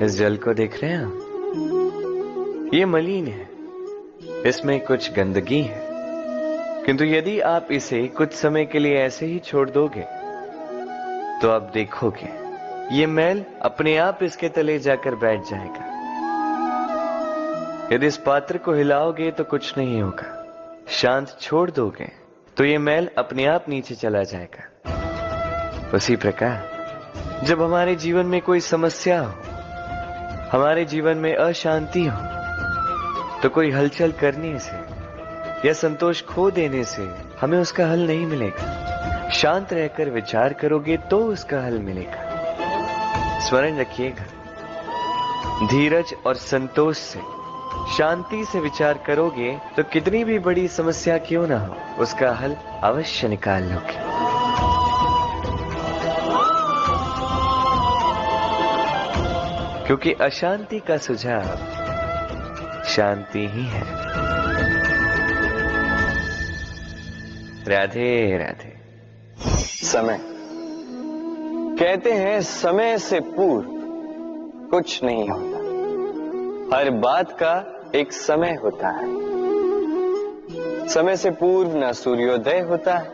इस जल को देख रहे हैं आप? ये मलिन है, इसमें कुछ गंदगी है, किंतु यदि आप इसे कुछ समय के लिए ऐसे ही छोड़ दोगे तो आप देखोगे ये मैल अपने आप इसके तले जाकर बैठ जाएगा। यदि इस पात्र को हिलाओगे तो कुछ नहीं होगा, शांत छोड़ दोगे तो ये मैल अपने आप नीचे चला जाएगा। उसी प्रकार जब हमारे जीवन में कोई समस्या हो, हमारे जीवन में अशांति हो, तो कोई हलचल करने से या संतोष खो देने से हमें उसका हल नहीं मिलेगा। शांत रहकर विचार करोगे तो उसका हल मिलेगा। स्मरण रखिएगा, धीरज और संतोष से, शांति से विचार करोगे तो कितनी भी बड़ी समस्या क्यों ना हो, उसका हल अवश्य निकाल लोगे। क्योंकि अशांति का सुझाव शांति ही है। राधे राधे। समय, कहते हैं समय से पूर्व कुछ नहीं होता, हर बात का एक समय होता है। समय से पूर्व न सूर्योदय होता है,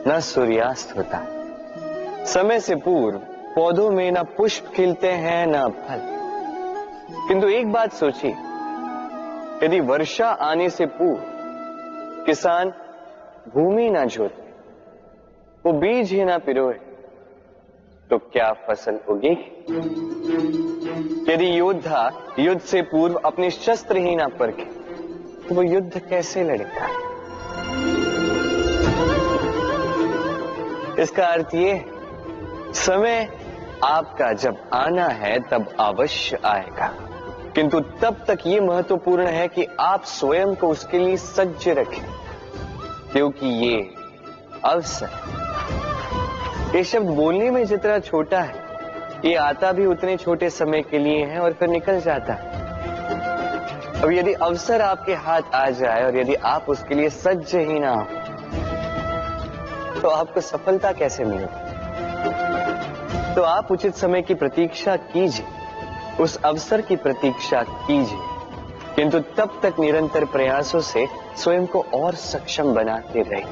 न सूर्यास्त होता है। समय से पूर्व पौधों में न पुष्प खिलते हैं न फल। किंतु एक बात सोचिए, यदि वर्षा आने से पूर्व किसान भूमि ना जोते, वो बीज ही ना पिरोए, तो क्या फसल उगेगी? यदि योद्धा युद्ध से पूर्व अपने शस्त्र ही ना परखे, तो वो युद्ध कैसे लड़ेगा? इसका अर्थ ये, समय आपका जब आना है तब अवश्य आएगा, किंतु तब तक ये महत्वपूर्ण है कि आप स्वयं को उसके लिए सज्ज रखें, क्योंकि ये अवसर, ये शब्द बोलने में जितना छोटा है, ये आता भी उतने छोटे समय के लिए है और फिर निकल जाता है। अब यदि अवसर आपके हाथ आ जाए और यदि आप उसके लिए सज्ज ही ना हो, तो आपको सफलता कैसे मिलेगी? तो आप उचित समय की प्रतीक्षा कीजिए, उस अवसर की प्रतीक्षा कीजिए, किंतु तब तक निरंतर प्रयासों से स्वयं को और सक्षम बनाते रहिए,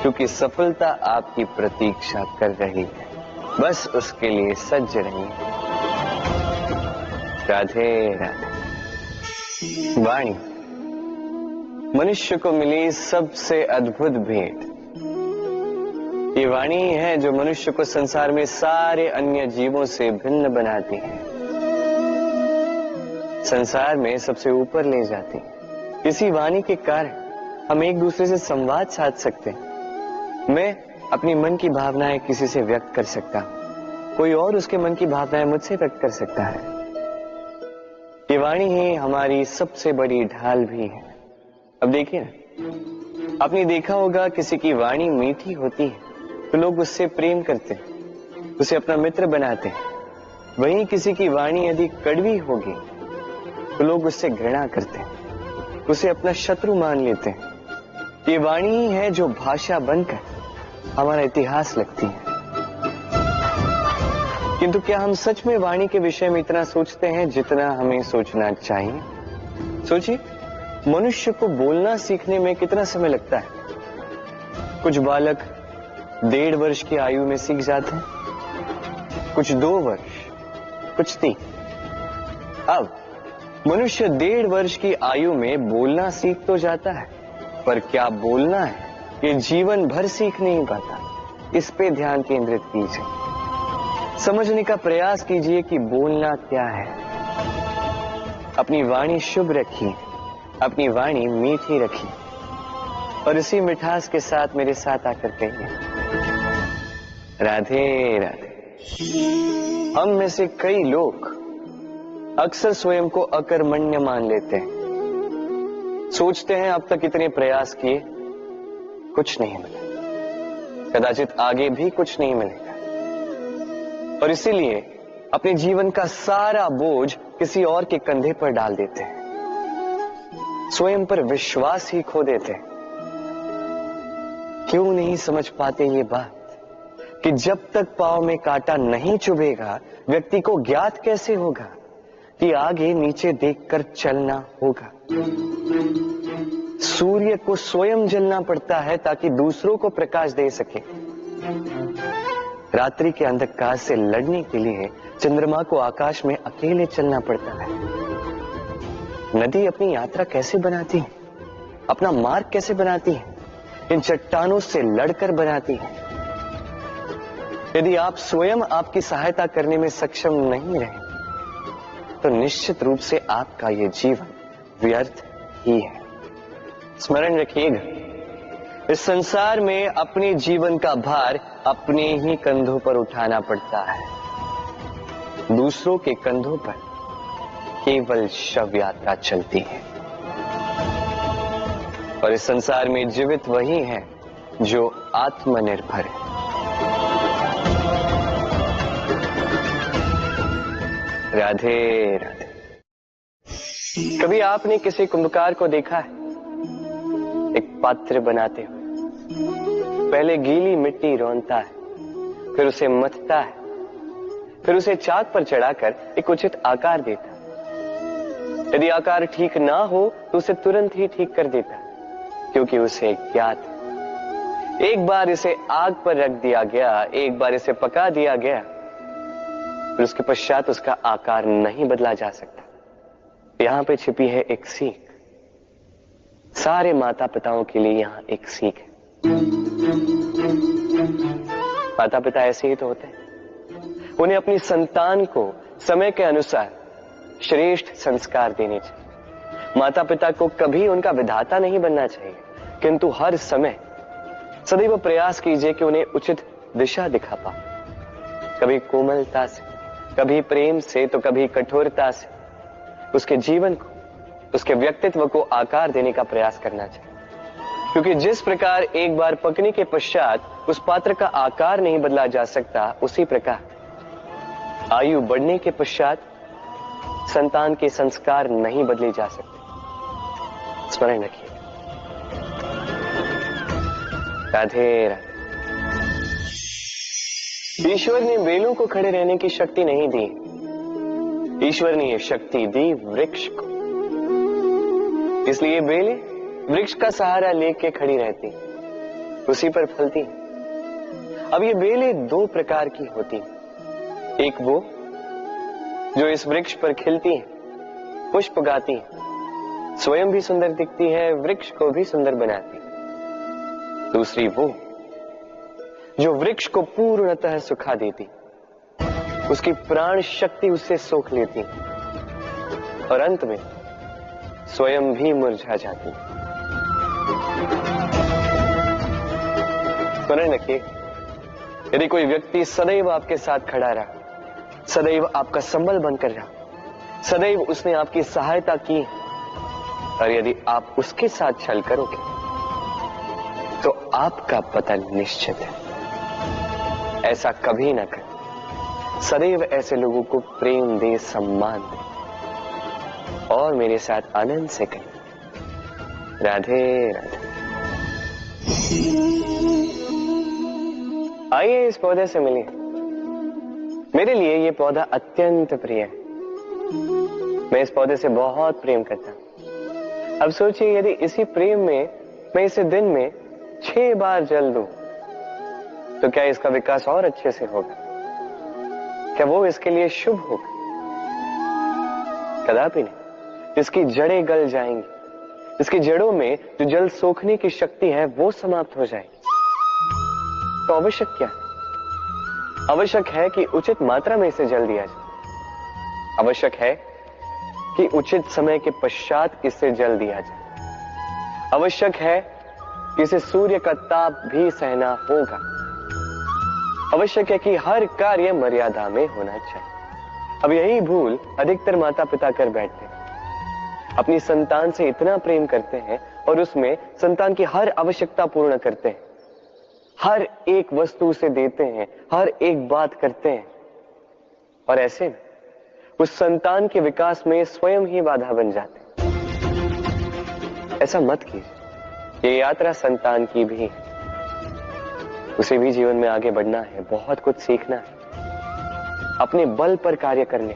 क्योंकि सफलता आपकी प्रतीक्षा कर रही है। बस उसके लिए सज्ज रहिए। राधे राधे। वाणी मनुष्य को मिली सबसे अद्भुत भेंट। ये वाणी ही है जो मनुष्य को संसार में सारे अन्य जीवों से भिन्न बनाती है, संसार में सबसे ऊपर ले जाती है। इसी वाणी के कारण हम एक दूसरे से संवाद साध सकते हैं। मैं अपनी मन की भावनाएं किसी से व्यक्त कर सकता हूं, कोई और उसके मन की भावनाएं मुझसे व्यक्त कर सकता है। ये वाणी ही हमारी सबसे बड़ी ढाल भी है। अब देखिए ना, आपने देखा होगा किसी की वाणी मीठी होती है तो लोग उससे प्रेम करते हैं, उसे अपना मित्र बनाते हैं। वहीं किसी की वाणी यदि कड़वी होगी तो लोग उससे घृणा करते हैं, उसे अपना शत्रु मान लेते हैं। ये वाणी ही है जो भाषा बनकर हमारा इतिहास लिखती है। किंतु क्या हम सच में वाणी के विषय में इतना सोचते हैं जितना हमें सोचना चाहिए? सोचिए, मनुष्य को बोलना सीखने में कितना समय लगता है। कुछ बालक 1.5 वर्ष की आयु में सीख जाते हैं, कुछ 2 वर्ष, कुछ 3। अब मनुष्य 1.5 वर्ष की आयु में बोलना सीख तो जाता है, पर क्या बोलना है ये जीवन भर सीख नहीं पाता। इस पे ध्यान केंद्रित कीजिए, समझने का प्रयास कीजिए कि बोलना क्या है। अपनी वाणी शुभ रखिए, अपनी वाणी मीठी रखिए, और इसी मिठास के साथ मेरे साथ आकर कहिए, राधे राधे। हम में से कई लोग अक्सर स्वयं को अकर्मण्य मान लेते हैं, सोचते हैं अब तक इतने प्रयास किए, कुछ नहीं मिला, कदाचित आगे भी कुछ नहीं मिलेगा, और इसीलिए अपने जीवन का सारा बोझ किसी और के कंधे पर डाल देते हैं, स्वयं पर विश्वास ही खो देते हैं। क्यों नहीं समझ पाते ये बात? कि जब तक पांव में कांटा नहीं चुभेगा व्यक्ति को ज्ञात कैसे होगा कि आगे नीचे देखकर चलना होगा। सूर्य को स्वयं जलना पड़ता है ताकि दूसरों को प्रकाश दे सके। रात्रि के अंधकार से लड़ने के लिए चंद्रमा को आकाश में अकेले चलना पड़ता है। नदी अपनी यात्रा कैसे बनाती है, अपना मार्ग कैसे बनाती है? इन चट्टानों से लड़कर बनाती है। यदि आप स्वयं आपकी सहायता करने में सक्षम नहीं रहे तो निश्चित रूप से आपका यह जीवन व्यर्थ ही है। स्मरण रखिएगा, इस संसार में अपने जीवन का भार अपने ही कंधों पर उठाना पड़ता है। दूसरों के कंधों पर केवल शव यात्रा चलती है। और इस संसार में जीवित वही है जो आत्मनिर्भर है। राधे राधे। कभी आपने किसी कुंभकार को देखा है? एक पात्र बनाते हुए पहले गीली मिट्टी रौंदता है, फिर उसे मथता है, फिर उसे चाक पर चढ़ाकर एक उचित आकार देता है। यदि आकार ठीक ना हो तो उसे तुरंत ही ठीक कर देता है, क्योंकि उसे ज्ञात है। एक बार इसे आग पर रख दिया गया, एक बार इसे पका दिया गया, फिर उसके पश्चात उसका आकार नहीं बदला जा सकता। यहां पे छिपी है एक सीख। सारे माता पिताओं के लिए यहां एक सीख है। माता पिता ऐसे ही तो होते हैं। उन्हें अपनी संतान को समय के अनुसार श्रेष्ठ संस्कार देने चाहिए। माता पिता को कभी उनका विधाता नहीं बनना चाहिए, किंतु हर समय सदैव प्रयास कीजिए कि उन्हें उचित दिशा दिखा पाओ। कभी कोमलता से, कभी प्रेम से, तो कभी कठोरता से उसके जीवन को, उसके व्यक्तित्व को आकार देने का प्रयास करना चाहिए। क्योंकि जिस प्रकार एक बार पकने के पश्चात उस पात्र का आकार नहीं बदला जा सकता, उसी प्रकार आयु बढ़ने के पश्चात संतान के संस्कार नहीं बदले जा सकते। स्मरण रखिए। राधे राधे। ईश्वर ने बेलों को खड़े रहने की शक्ति नहीं दी, ईश्वर ने यह शक्ति दी वृक्ष को। इसलिए बेलें वृक्ष का सहारा लेके खड़ी रहती, उसी पर फलती। अब ये बेलें दो प्रकार की होती, एक वो जो इस वृक्ष पर खिलती है, पुष्प गाती है, स्वयं भी सुंदर दिखती है, वृक्ष को भी सुंदर बनाती है। दूसरी वो जो वृक्ष को पूर्णतः सुखा देती, उसकी प्राण शक्ति उससे सोख लेती और अंत में स्वयं भी मुरझा जाती। स्मरण रखिए, यदि कोई व्यक्ति सदैव आपके साथ खड़ा रहा, सदैव आपका संबल बनकर रहा, सदैव उसने आपकी सहायता की, और यदि आप उसके साथ छल करोगे तो आपका पतन निश्चित है। ऐसा कभी ना करें। सदैव ऐसे लोगों को प्रेम दे, सम्मान दे, और मेरे साथ आनंद से करें। राधे राधे। आइए इस पौधे से मिलिए। मेरे लिए ये पौधा अत्यंत प्रिय है। मैं इस पौधे से बहुत प्रेम करता हूं। अब सोचिए, यदि इसी प्रेम में मैं इसे दिन में 6 बार जल दूं, तो क्या इसका विकास और अच्छे से होगा? क्या वो इसके लिए शुभ होगा? कदापि नहीं। इसकी जड़ें गल जाएंगी, इसकी जड़ों में जो जल सोखने की शक्ति है वो समाप्त हो जाएगी। तो आवश्यक क्या है? आवश्यक है कि उचित मात्रा में इसे जल दिया जाए। आवश्यक है कि उचित समय के पश्चात इसे जल दिया जाए। आवश्यक है कि इसे सूर्य का ताप भी सहना होगा। आवश्यक है कि हर कार्य मर्यादा में होना चाहिए। अब यही भूल अधिकतर माता पिता कर बैठते हैं। अपनी संतान से इतना प्रेम करते हैं और उसमें संतान की हर आवश्यकता पूर्ण करते हैं, हर एक वस्तु उसे देते हैं, हर एक बात करते हैं, और ऐसे में उस संतान के विकास में स्वयं ही बाधा बन जाते हैं। ऐसा मत कीजिए। ये यात्रा संतान की भी है। उसे भी जीवन में आगे बढ़ना है, बहुत कुछ सीखना है, अपने बल पर कार्य करने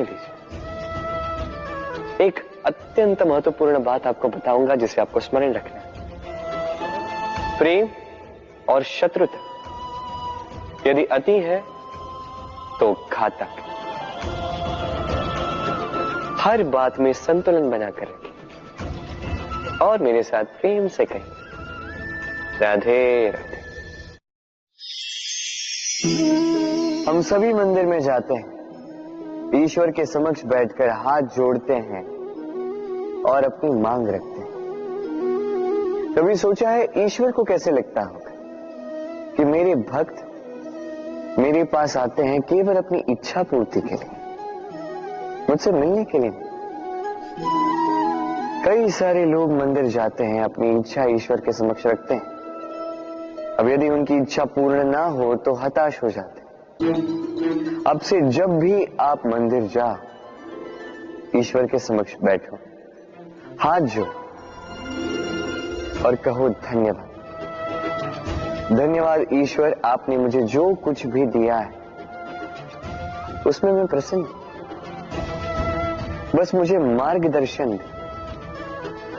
दीजिए। एक अत्यंत महत्वपूर्ण बात आपको बताऊंगा जिसे आपको स्मरण रखना है। प्रेम और शत्रुता यदि अति है तो घातक। हर बात में संतुलन बनाकर रखें और मेरे साथ प्रेम से कहें, राधे राधे। हम सभी मंदिर में जाते हैं, ईश्वर के समक्ष बैठकर हाथ जोड़ते हैं और अपनी मांग रखते हैं। कभी सोचा है ईश्वर को कैसे लगता होगा कि मेरे भक्त मेरे पास आते हैं केवल अपनी इच्छा पूर्ति के लिए, मुझसे मिलने के लिए। कई सारे लोग मंदिर जाते हैं, अपनी इच्छा ईश्वर के समक्ष रखते हैं। अब यदि उनकी इच्छा पूर्ण ना हो तो हताश हो जाते हैं। अब से जब भी आप मंदिर जाओ, ईश्वर के समक्ष बैठो, हाथ जोड़ो और कहो धन्यवाद। धन्यवाद ईश्वर, आपने मुझे जो कुछ भी दिया है उसमें मैं प्रसन्न हूं। बस मुझे मार्गदर्शन दे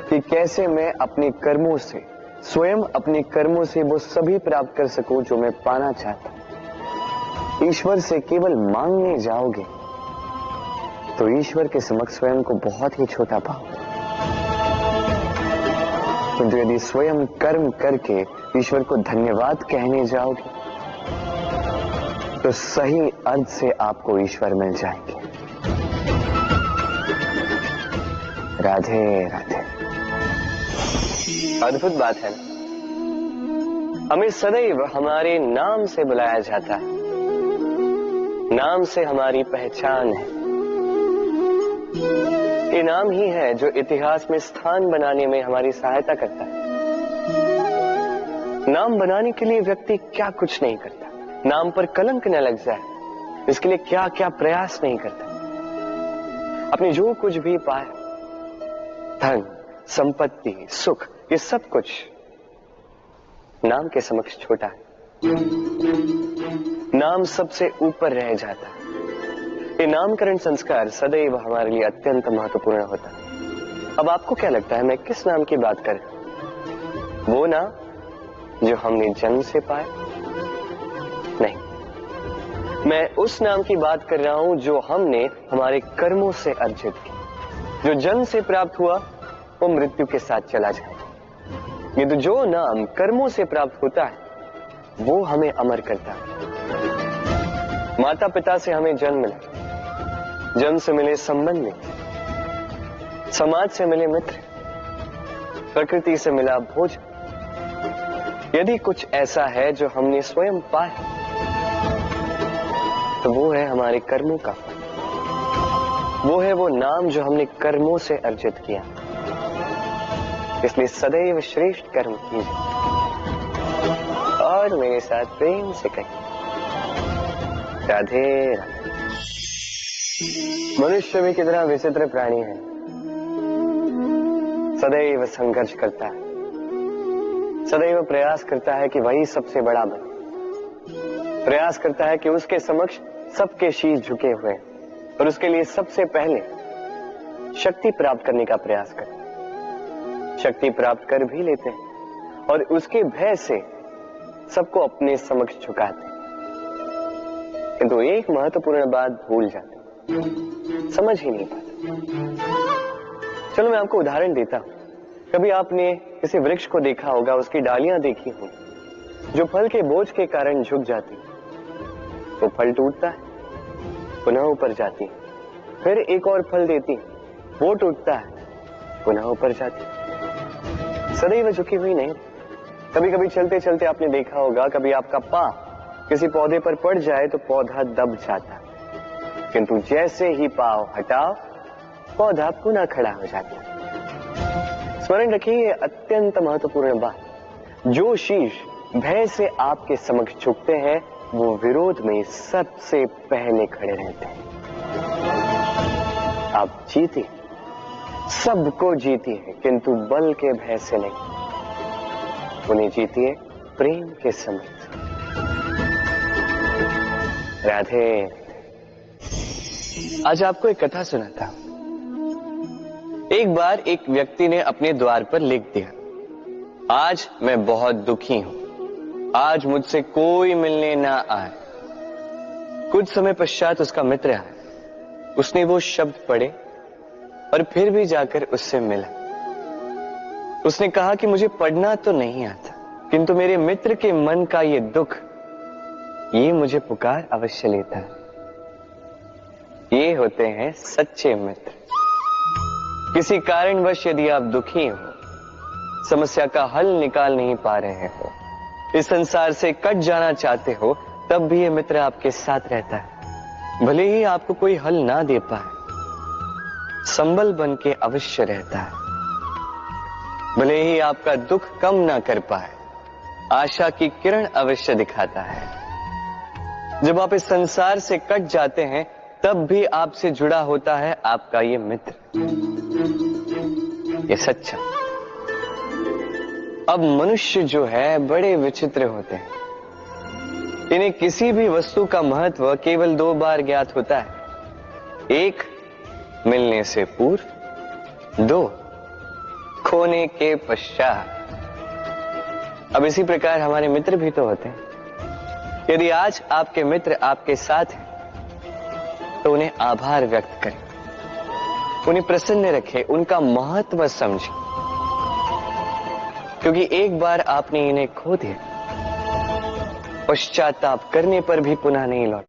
कि कैसे मैं अपने कर्मों से, स्वयं अपने कर्मों से वो सभी प्राप्त कर सकूं जो मैं पाना चाहता हूं। ईश्वर से केवल मांगने जाओगे तो ईश्वर के समक्ष स्वयं को बहुत ही छोटा पाओगे, किंतु यदि स्वयं कर्म करके ईश्वर को धन्यवाद कहने जाओगे तो सही अर्थ से आपको ईश्वर मिल जाएंगे। राधे राधे। अद्भुत बात है ना, हमें सदैव हमारे नाम से बुलाया जाता है, नाम से हमारी पहचान है। ये नाम ही है जो इतिहास में स्थान बनाने में हमारी सहायता करता है। नाम बनाने के लिए व्यक्ति क्या कुछ नहीं करता, नाम पर कलंक न लग जाए इसके लिए क्या क्या प्रयास नहीं करता। अपने जो कुछ भी पाया, धन, संपत्ति, सुख, ये सब कुछ नाम के समक्ष छोटा है। नाम सबसे ऊपर रह जाता है। ये नामकरण संस्कार सदैव हमारे लिए अत्यंत महत्वपूर्ण होता है। अब आपको क्या लगता है मैं किस नाम की बात कर रहा हूं? वो नाम जो हमने जन्म से पाया? नहीं, मैं उस नाम की बात कर रहा हूं जो हमने हमारे कर्मों से अर्जित किया। जो जन्म से प्राप्त हुआ वो मृत्यु के साथ चला जाए, किंतु जो नाम कर्मों से प्राप्त होता है वो हमें अमर करता है। माता पिता से हमें जन्म मिला, जन्म से मिले संबंध में, समाज से मिले मित्र, प्रकृति से मिला भोजन। यदि कुछ ऐसा है जो हमने स्वयं पाया तो वो है हमारे कर्मों का फल। वो है वो नाम जो हमने कर्मों से अर्जित किया। इसलिए सदैव श्रेष्ठ कर्म कीजिए और मेरे साथ प्रेम से कहिए, राधे राधे। मनुष्य भी कितना विचित्र प्राणी है, सदैव संघर्ष करता है, सदैव प्रयास करता है कि वही सबसे बड़ा बने, प्रयास करता है कि उसके समक्ष सबके शीश झुके हुए और उसके लिए सबसे पहले शक्ति प्राप्त करने का प्रयास करते हैं। शक्ति प्राप्त कर भी लेते हैं और उसके भय से सबको अपने समक्ष झुकाते हैं, किंतु एक महत्वपूर्ण बात भूल जाते, समझ ही नहीं पाते। चलो मैं आपको उदाहरण देता हूं। कभी आपने किसी वृक्ष को देखा होगा, उसकी डालियां देखी होंगी जो फल के बोझ के कारण झुक जाती, वो फल टूटता है, पुनः ऊपर जाती है, फिर एक और फल देती, वो टूटता है, पुनः ऊपर जाती, सदैव झुकी हुई नहीं। कभी कभी चलते चलते आपने देखा होगा, कभी आपका पांव किसी पौधे पर पड़ जाए तो पौधा दब जाता, किंतु जैसे ही पांव हटाओ पौधा पुनः खड़ा हो जाता। स्मरण रखिए, ये अत्यंत महत्वपूर्ण बात। जो शीश भय से आपके समक्ष झुकते हैं वो विरोध में सबसे पहले खड़े रहते हैं। आप जीते, सबको जीती है, किंतु बल के भय से नहीं। उन्हें जीतिए तो प्रेम के समेत। राधे, आज आपको एक कथा सुनाता हूं। एक बार एक व्यक्ति ने अपने द्वार पर लिख दिया, आज मैं बहुत दुखी हूं, आज मुझसे कोई मिलने ना आए। कुछ समय पश्चात उसका मित्र आया, उसने वो शब्द पढ़े और फिर भी जाकर उससे मिला। उसने कहा कि मुझे पढ़ना तो नहीं आता, किंतु मेरे मित्र के मन का ये दुख, ये मुझे पुकार अवश्य लेता है। ये होते हैं सच्चे मित्र। किसी कारणवश यदि आप दुखी हो, समस्या का हल निकाल नहीं पा रहे हो, इस संसार से कट जाना चाहते हो, तब भी ये मित्र आपके साथ रहता है। भले ही आपको कोई हल ना दे पाए, संबल बन के अवश्य रहता है। भले ही आपका दुख कम ना कर पाए, आशा की किरण अवश्य दिखाता है। जब आप इस संसार से कट जाते हैं, तब भी आपसे जुड़ा होता है आपका ये मित्र, ये सच्चा। अब मनुष्य जो है बड़े विचित्र होते हैं। इन्हें किसी भी वस्तु का महत्व केवल 2 बार ज्ञात होता है। 1, मिलने से पूर्व, 2, खोने के पश्चात। अब इसी प्रकार हमारे मित्र भी तो होते हैं। यदि आज आपके मित्र आपके साथ हैं, तो उन्हें आभार व्यक्त करें, उन्हें प्रसन्न रखें, उनका महत्व समझें, क्योंकि एक बार आपने इन्हें खो दिया, पश्चाताप करने पर भी पुनः नहीं लौट।